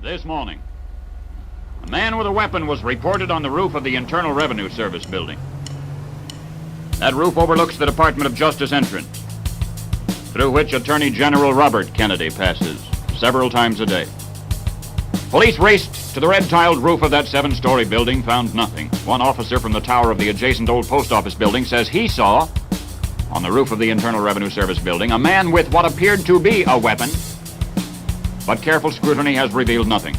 This morning, a man with a weapon was reported on the roof of the Internal Revenue Service building. That roof overlooks the Department of Justice entrance, through which Attorney General Robert Kennedy passes several times a day. Police raced to the red-tiled roof of that 7-story building, found nothing. One officer from the tower of the adjacent old post office building says he saw, on the roof of the Internal Revenue Service building, a man with what appeared to be a weapon, but careful scrutiny has revealed nothing.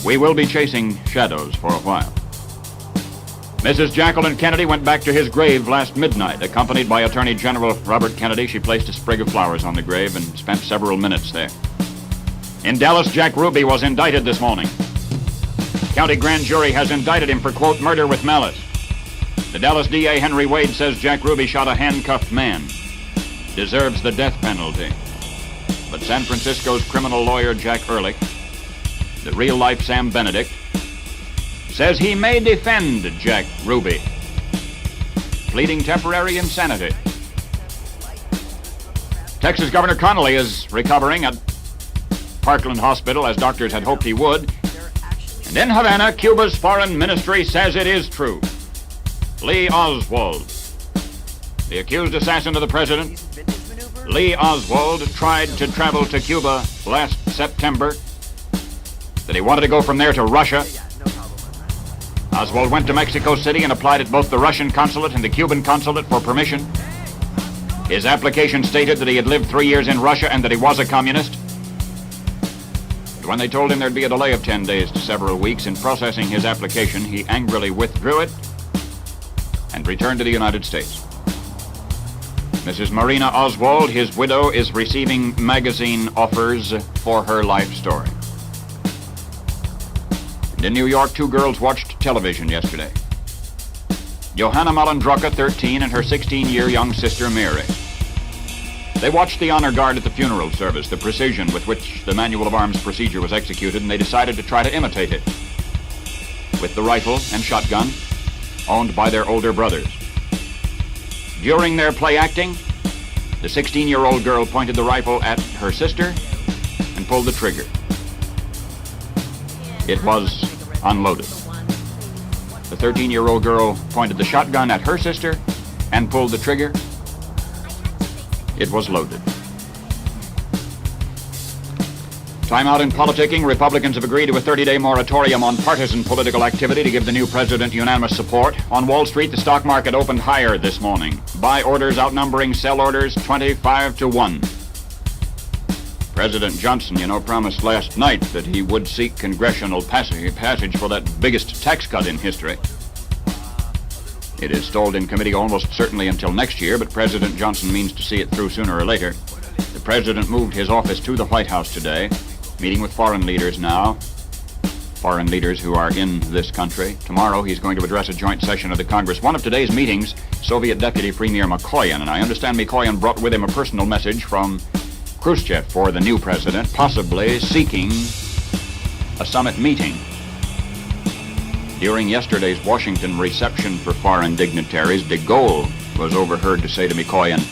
We will be chasing shadows for a while. Mrs. Jacqueline Kennedy went back to his grave last midnight. Accompanied by Attorney General Robert Kennedy, she placed a sprig of flowers on the grave and spent several minutes there. In Dallas, Jack Ruby was indicted this morning. County grand jury has indicted him for, quote, murder with malice. The Dallas DA Henry Wade says Jack Ruby shot a handcuffed man. Deserves the death penalty. But San Francisco's criminal lawyer Jack Ehrlich, the real-life Sam Benedict, says he may defend Jack Ruby, pleading temporary insanity. Texas Governor Connolly is recovering at Parkland Hospital, as doctors had hoped he would. And in Havana, Cuba's foreign ministry says it is true. Lee Oswald, the accused assassin of the president, Lee Oswald, tried to travel to Cuba last September. That he wanted to go from there to Russia. Oswald went to Mexico City and applied at both the Russian consulate and the Cuban consulate for permission. His application stated that he had lived 3 years in Russia and that he was a communist. But when they told him there'd be a delay of 10 days to several weeks in processing his application, he angrily withdrew it and returned to the United States. Mrs. Marina Oswald, his widow, is receiving magazine offers for her life story. And in New York, 2 girls watched television yesterday. Johanna Malandroka, 13, and her 16-year young sister, Mary. They watched the honor guard at the funeral service, the precision with which the manual of arms procedure was executed, and they decided to try to imitate it with the rifle and shotgun owned by their older brothers. During their play acting, the 16-year-old girl pointed the rifle at her sister and pulled the trigger. It was unloaded. The 13-year-old girl pointed the shotgun at her sister and pulled the trigger. It was loaded. Time out in politicking. Republicans have agreed to a 30-day moratorium on partisan political activity to give the new president unanimous support. On Wall Street, the stock market opened higher this morning. Buy orders outnumbering sell orders 25-1. President Johnson, promised last night that he would seek congressional passage for that biggest tax cut in history. It is stalled in committee almost certainly until next year, but President Johnson means to see it through sooner or later. The president moved his office to the White House today, meeting with foreign leaders now, foreign leaders who are in this country. Tomorrow he's going to address a joint session of the Congress. One of today's meetings, Soviet Deputy Premier Mikoyan, and I understand Mikoyan brought with him a personal message from Khrushchev for the new president, possibly seeking a summit meeting. During yesterday's Washington reception for foreign dignitaries, de Gaulle was overheard to say to Mikoyan,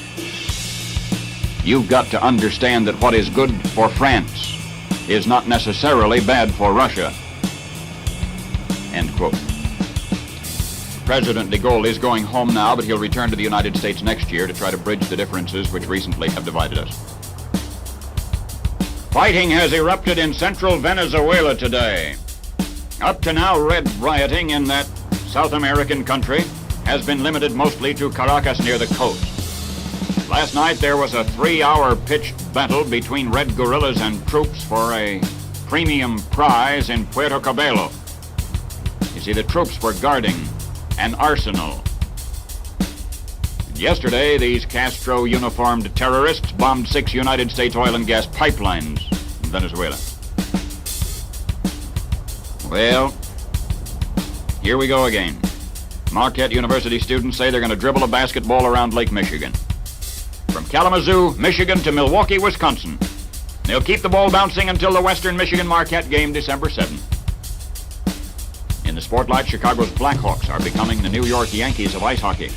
"You've got to understand that what is good for France is not necessarily bad for Russia." End quote. President de Gaulle is going home now, but he'll return to the United States next year to try to bridge the differences which recently have divided us. Fighting has erupted in central Venezuela today. Up to now, red rioting in that South American country has been limited mostly to Caracas near the coast. Last night, there was a 3-hour pitched battle between red guerrillas and troops for a premium prize in Puerto Cabello. You see, the troops were guarding an arsenal. And yesterday, these Castro-uniformed terrorists bombed 6 United States oil and gas pipelines in Venezuela. Well, here we go again. Marquette University students say they're going to dribble a basketball around Lake Michigan. From Kalamazoo, Michigan to Milwaukee, Wisconsin. They'll keep the ball bouncing until the Western Michigan-Marquette game December 7th. In the spotlight, Chicago's Blackhawks are becoming the New York Yankees of ice hockey,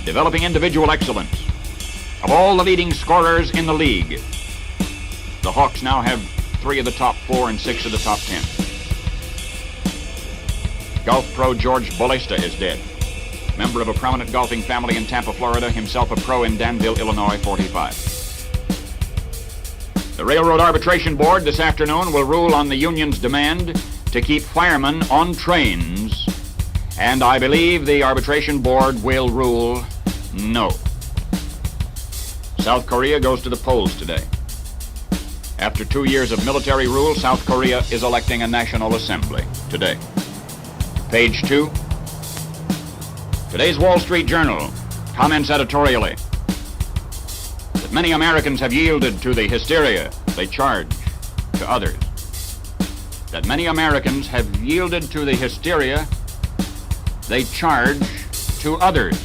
developing individual excellence. Of all the leading scorers in the league, the Hawks now have 3 of the top 4 and 6 of the top 10. Golf pro George Bolesta is dead. Member of a prominent golfing family in Tampa, Florida, himself a pro in Danville, Illinois, 45. The Railroad Arbitration Board this afternoon will rule on the union's demand to keep firemen on trains, and I believe the Arbitration Board will rule no. South Korea goes to the polls today. After 2 years of military rule, South Korea is electing a National Assembly today. Page 2. Today's Wall Street Journal comments editorially that many Americans have yielded to the hysteria they charge to others. That many Americans have yielded to the hysteria they charge to others.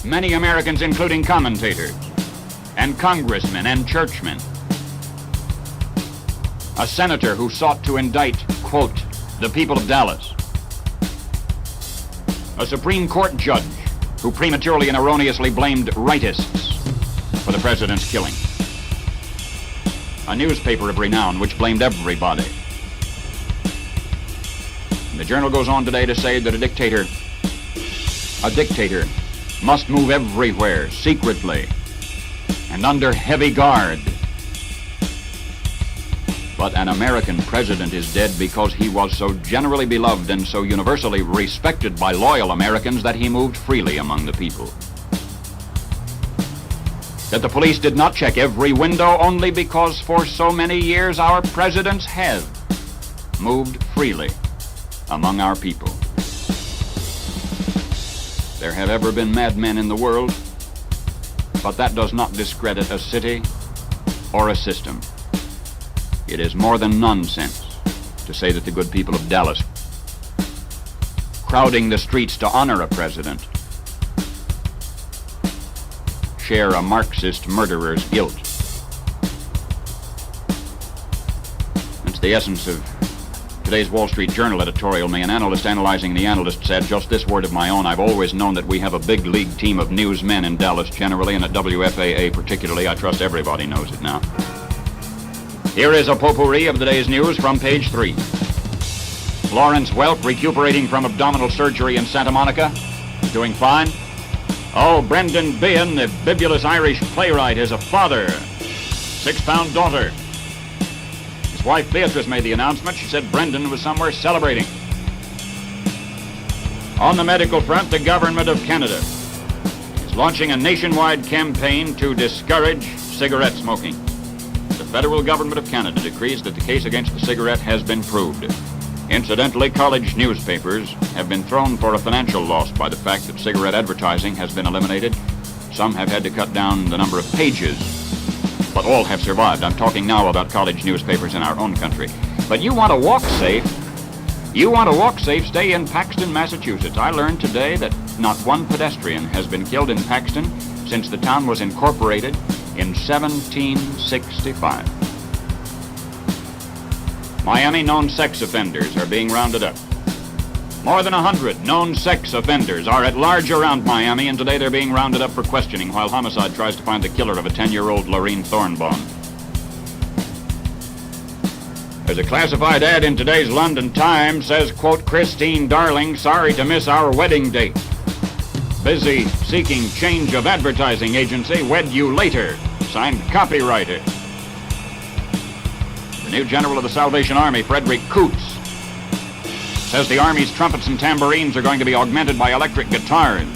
Many Americans, including commentators and congressmen and churchmen. A senator who sought to indict, quote, the people of Dallas. A Supreme Court judge who prematurely and erroneously blamed rightists for the president's killing. A newspaper of renown which blamed everybody. And the Journal goes on today to say that a dictator must move everywhere, secretly, and under heavy guard. But an American president is dead because he was so generally beloved and so universally respected by loyal Americans that he moved freely among the people. That the police did not check every window only because for so many years our presidents have moved freely among our people. There have ever been madmen in the world, but that does not discredit a city or a system. It is more than nonsense to say that the good people of Dallas, crowding the streets to honor a president, share a Marxist murderer's guilt. That's the essence of today's Wall Street Journal editorial. May an analyst analyzing the analyst said, just this word of my own, I've always known that we have a big league team of newsmen in Dallas generally, and at WFAA particularly. I trust everybody knows it now. Here is a potpourri of the day's news from page 3. Lawrence Welk recuperating from abdominal surgery in Santa Monica. Doing fine. Oh, Brendan Behan, the bibulous Irish playwright, is a father. 6-pound daughter. His wife Beatrice made the announcement. She said Brendan was somewhere celebrating. On the medical front, the government of Canada is launching a nationwide campaign to discourage cigarette smoking. The federal government of Canada decrees that the case against the cigarette has been proved. Incidentally, college newspapers have been thrown for a financial loss by the fact that cigarette advertising has been eliminated. Some have had to cut down the number of pages, but all have survived. I'm talking now about college newspapers in our own country. But you want to walk safe? Stay in Paxton, Massachusetts. I learned today that not one pedestrian has been killed in Paxton since the town was incorporated in 1765. Miami known sex offenders are being rounded up. More than 100 known sex offenders are at large around Miami, and today they're being rounded up for questioning while homicide tries to find the killer of a 10-year-old Lorene Thornbaum. There's a classified ad in today's London Times, says, quote, Christine Darling, sorry to miss our wedding date. Busy seeking change of advertising agency, wed you later. Signed copywriter. The new general of the Salvation Army, Frederick Coots, says the Army's trumpets and tambourines are going to be augmented by electric guitars.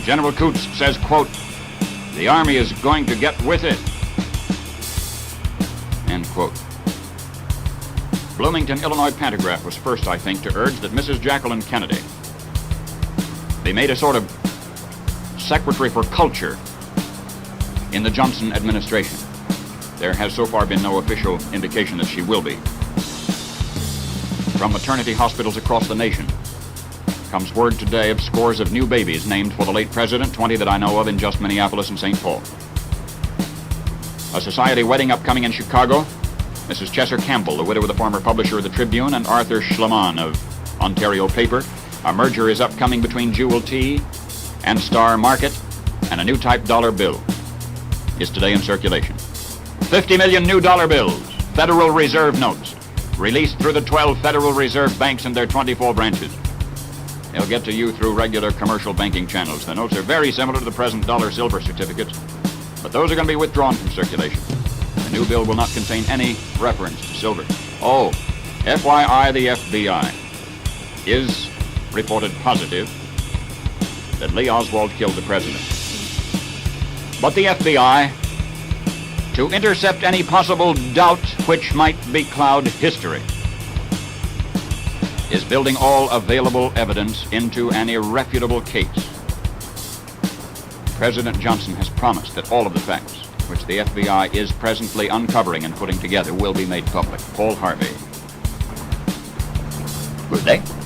General Coots says, quote, the Army is going to get with it. End quote. Bloomington, Illinois Pantograph was first, I think, to urge that Mrs. Jacqueline Kennedy be made a sort of secretary for culture in the Johnson administration. There has so far been no official indication that she will be. From maternity hospitals across the nation comes word today of scores of new babies named for the late president, 20 that I know of in just Minneapolis and St. Paul. A society wedding upcoming in Chicago. Mrs. Chesser Campbell, the widow of the former publisher of the Tribune, and Arthur Schlamann of Ontario Paper. A merger is upcoming between Jewel Tea and Star Market, and a new type dollar bill is today in circulation. $50 million new dollar bills, Federal Reserve notes, released through the 12 Federal Reserve banks and their 24 branches. They'll get to you through regular commercial banking channels. The notes are very similar to the present dollar silver certificates, but those are going to be withdrawn from circulation. The new bill will not contain any reference to silver. Oh, FYI, the FBI is reported positive that Lee Oswald killed the president. But the FBI, to intercept any possible doubt which might becloud history, is building all available evidence into an irrefutable case. President Johnson has promised that all of the facts which the FBI is presently uncovering and putting together will be made public. Paul Harvey. Good day.